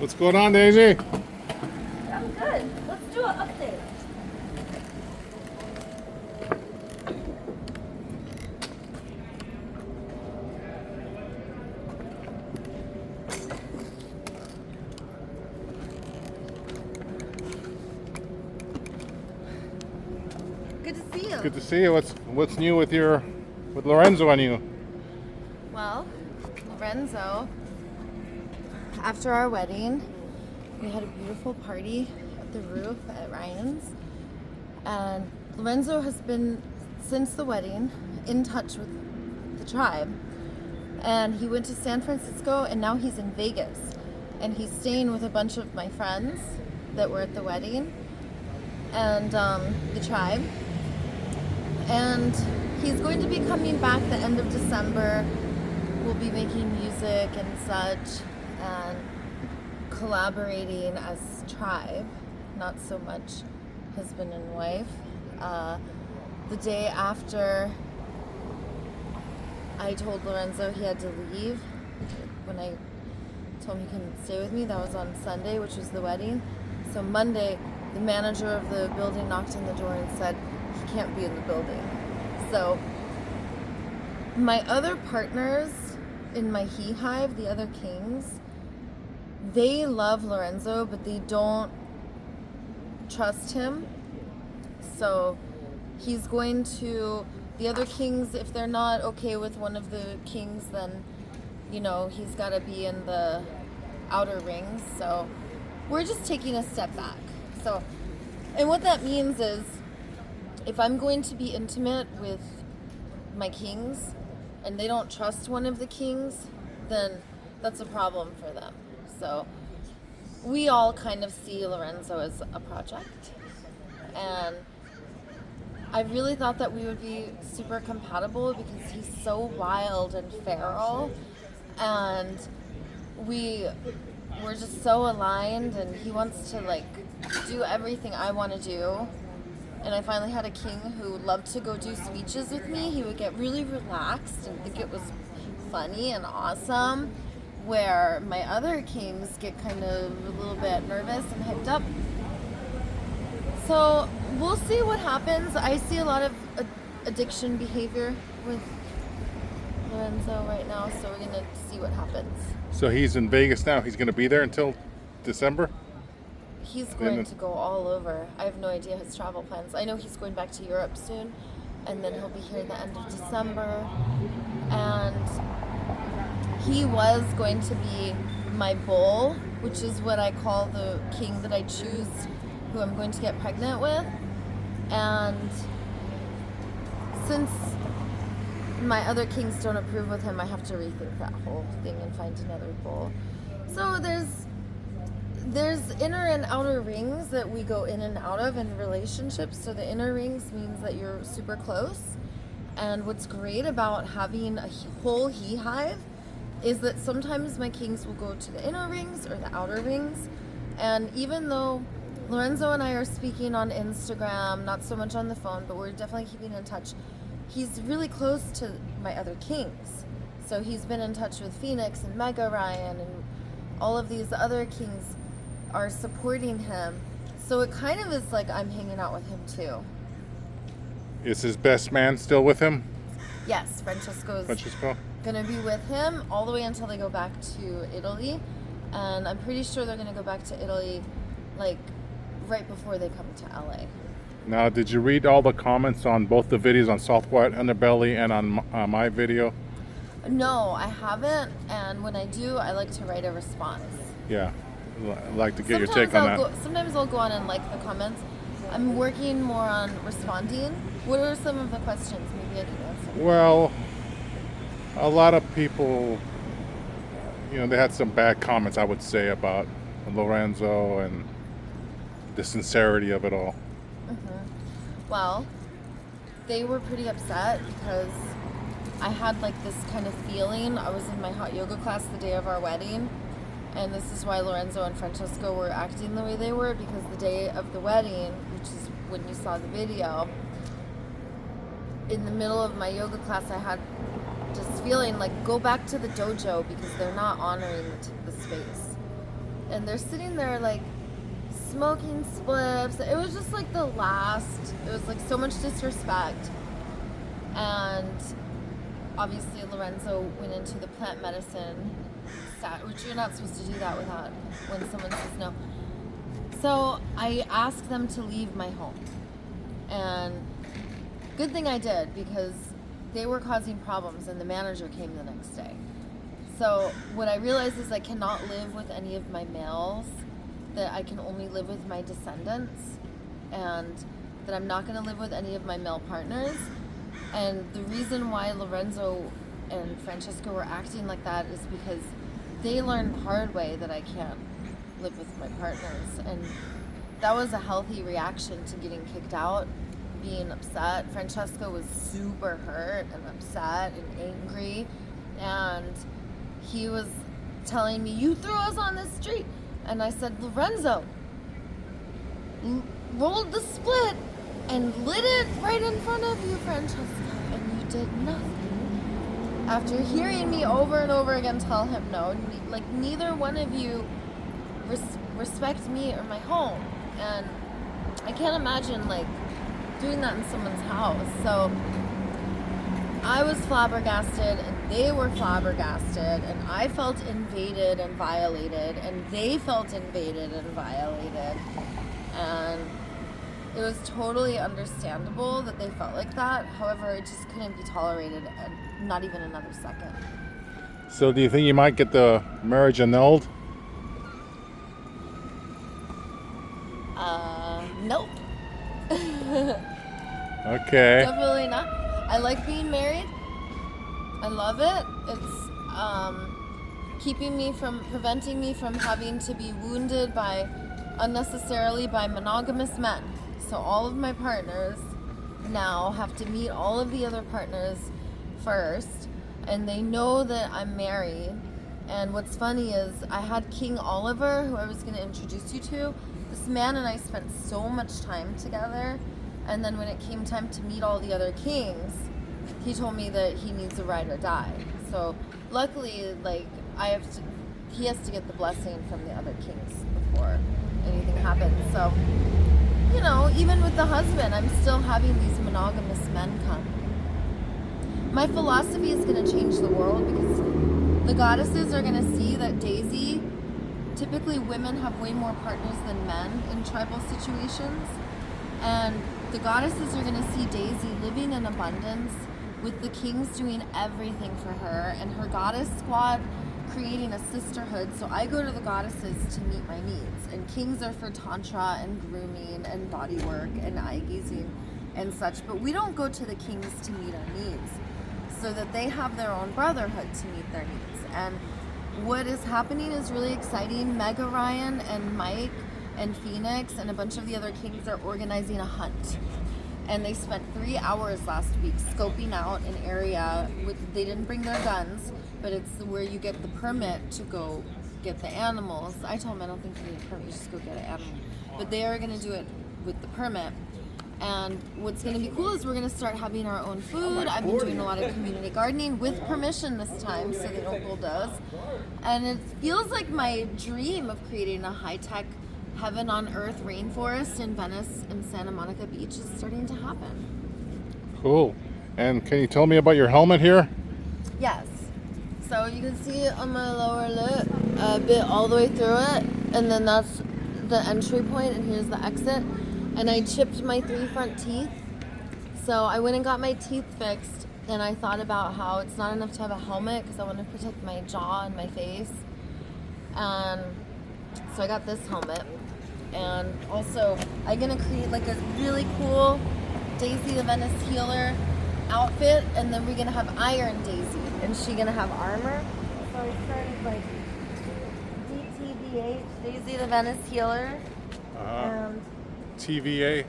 What's going on, Daisy? I'm good. Let's do an update. Good to see you. Good to see you. What's new with Lorenzo and you? Well, Lorenzo, after our wedding, we had a beautiful party at the roof at Ryan's. And Lorenzo has been, since the wedding, in touch with the tribe. And he went to San Francisco and now he's in Vegas. And he's staying with a bunch of my friends that were at the wedding and the tribe. And he's going to be coming back the end of December. We'll be making music and such and collaborating as tribe, not so much husband and wife. The day after I told Lorenzo he had to leave, when I told him he couldn't stay with me, that was on Sunday, which was the wedding. So Monday, the manager of the building knocked on the door and said he can't be in the building. So my other partners in my He Hive, the other kings, they love Lorenzo, but they don't trust him. So he's going to, the other kings, if they're not okay with one of the kings, then, you know, he's got to be in the outer rings. So we're just taking a step back. So, and what that means is, if I'm going to be intimate with my kings and they don't trust one of the kings, then that's a problem for them. So we all kind of see Lorenzo as a project. And I really thought that we would be super compatible because he's so wild and feral. And we're just so aligned, and he wants to like do everything I want to do. And I finally had a king who loved to go do speeches with me. He would get really relaxed and think it was funny and awesome, where my other kings get kind of a little bit nervous and hyped up. So we'll see what happens. I see a lot of addiction behavior with Lorenzo right now, so we're gonna see what happens. So he's in Vegas now. He's going to be there until December? He's going to go all over. I have no idea his travel plans. I know he's going back to Europe soon, and then he'll be here at the end of December. And he was going to be my bull, which is what I call the king that I choose, who I'm going to get pregnant with. And since my other kings don't approve with him, I have to rethink that whole thing and find another bull. So there's inner and outer rings that we go in and out of in relationships. So the inner rings means that you're super close. And what's great about having a whole He Hive is that sometimes my kings will go to the inner rings or the outer rings. And even though Lorenzo and I are speaking on Instagram, not so much on the phone, but we're definitely keeping in touch, he's really close to my other kings. So he's been in touch with Phoenix and Mega Ryan, and all of these other kings are supporting him. So it kind of is like I'm hanging out with him too. Is his best man still with him? Yes, Francesco gonna be with him all the way until they go back to Italy. And I'm pretty sure they're gonna go back to Italy like right before they come to LA. Now, did you read all the comments on both the videos on Soft White Underbelly and on my video? No, I haven't. And when I do, I like to write a response. Yeah, I'd like to get your take on that. Sometimes I'll go on and like the comments. I'm working more on responding. What are some of the questions maybe I can answer? Well, a lot of people, you know, they had some bad comments, I would say, about Lorenzo and the sincerity of it all. Mm-hmm. Well, they were pretty upset because I had like this kind of feeling. I was in my hot yoga class the day of our wedding, and this is why Lorenzo and Francesco were acting the way they were, because the day of the wedding, which is when you saw the video, in the middle of my yoga class I had this feeling like, go back to the dojo because they're not honoring the space. and they're sitting there like smoking spliffs. It was just like the last. It was like so much disrespect. And obviously Lorenzo went into the plant medicine stat, which you're not supposed to do that without when someone says no. So I asked them to leave my home, and good thing I did, because they were causing problems and the manager came the next day. So what I realized is I cannot live with any of my males, that I can only live with my descendants, and that I'm not going to live with any of my male partners. And the reason why Lorenzo and Francesco were acting like that is because they learned the hard way that I can't live with my partners. And that was a healthy reaction to getting kicked out, being upset. Francesco was super hurt and upset and angry. And he was telling me, "You threw us on the street." And I said, "Lorenzo rolled the split and lit it right in front of you, Francesco, and you did nothing." After hearing me over and over again tell him no, like neither one of you respect me or my home, and I can't imagine like doing that in someone's house. So I was flabbergasted, and they were flabbergasted, and I felt invaded and violated, and they felt invaded and violated, and it was totally understandable that they felt like that. However, it just couldn't be tolerated, not even another second. So do you think you might get the marriage annulled? Nope. Okay. Definitely not. I like being married. I love it. It's preventing me from having to be wounded unnecessarily by monogamous men. So all of my partners now have to meet all of the other partners first, and they know that I'm married. And what's funny is I had King Oliver, who I was going to introduce you to. This man and I spent so much time together, and then when it came time to meet all the other kings, he told me that he needs a ride or die. So luckily, like, he has to get the blessing from the other kings before anything happens. So, you know, even with the husband, I'm still having these monogamous men come. My philosophy is going to change the world, because the goddesses are going to see that Daisy, typically women have way more partners than men in tribal situations, and the goddesses are going to see Daisy living in abundance, with the kings doing everything for her, and her goddess squad creating a sisterhood. So I go to the goddesses to meet my needs, and kings are for tantra and grooming and body work and eye gazing and such, but we don't go to the kings to meet our needs, so that they have their own brotherhood to meet their needs. And what is happening is really exciting. Meg Orion and Mike and Phoenix and a bunch of the other kings are organizing a hunt. And they spent 3 hours last week scoping out an area. They didn't bring their guns, but it's where you get the permit to go get the animals. I told them I don't think you need a permit, you just go get an animal. But they are going to do it with the permit. And what's going to be cool is we're going to start having our own food. I've been doing a lot of community gardening with permission this time, so they don't bulldoze. And it feels like my dream of creating a high-tech heaven on earth rainforest in Venice and Santa Monica Beach is starting to happen. Cool. And can you tell me about your helmet here? Yes. So you can see it on my lower lip, a bit all the way through it, and then that's the entry point, and here's the exit. And I chipped my 3 front teeth. So I went and got my teeth fixed, and I thought about how it's not enough to have a helmet because I want to protect my jaw and my face. And so I got this helmet. And also, I'm going to create like a really cool Daisy the Venice Healer outfit, and then we're going to have Iron Daisy, and she's going to have armor. So I started like DTVH, Daisy the Venice Healer. And TVA?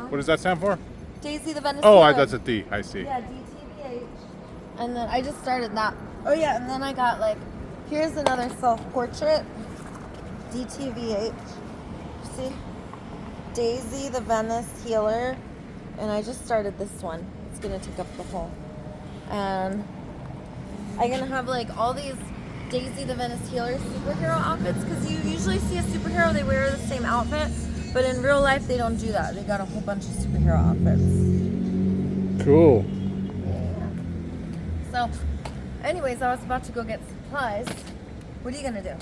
What does that stand for? Daisy the Venice Oh, Healer. that's a D. I see. Yeah, DTVH. And then I just started that. Oh yeah, and then I got like, here's another self-portrait. DTVH. See? Daisy the Venice Healer. And I just started this one. It's gonna take up the whole. And I'm gonna have like all these Daisy the Venice Healer superhero outfits, because you usually see a superhero, they wear the same outfit, but in real life they don't do that. They got a whole bunch of superhero outfits. Cool. So, anyways, I was about to go get supplies. What are you gonna do?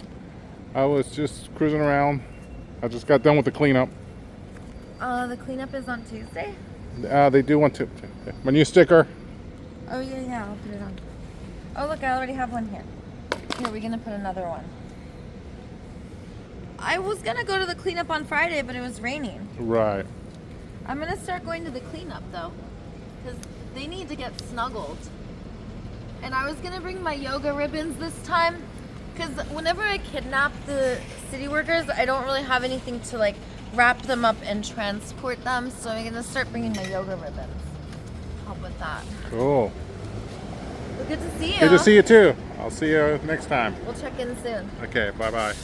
I was just cruising around. I just got done with the cleanup. The cleanup is on Tuesday? They do want to. My new sticker. Oh, yeah, I'll put it on. Oh, look, I already have one here. Here, we're gonna put another one. I was gonna go to the cleanup on Friday, but it was raining. Right. I'm gonna start going to the cleanup, though, because they need to get snuggled. And I was gonna bring my yoga ribbons this time, because whenever I kidnap the city workers, I don't really have anything to, like, wrap them up and transport them, so I'm gonna start bringing my yoga ribbons. Help with that. Cool. Well, good to see you. Good to see you too. I'll see you next time. We'll check in soon. Okay, bye-bye.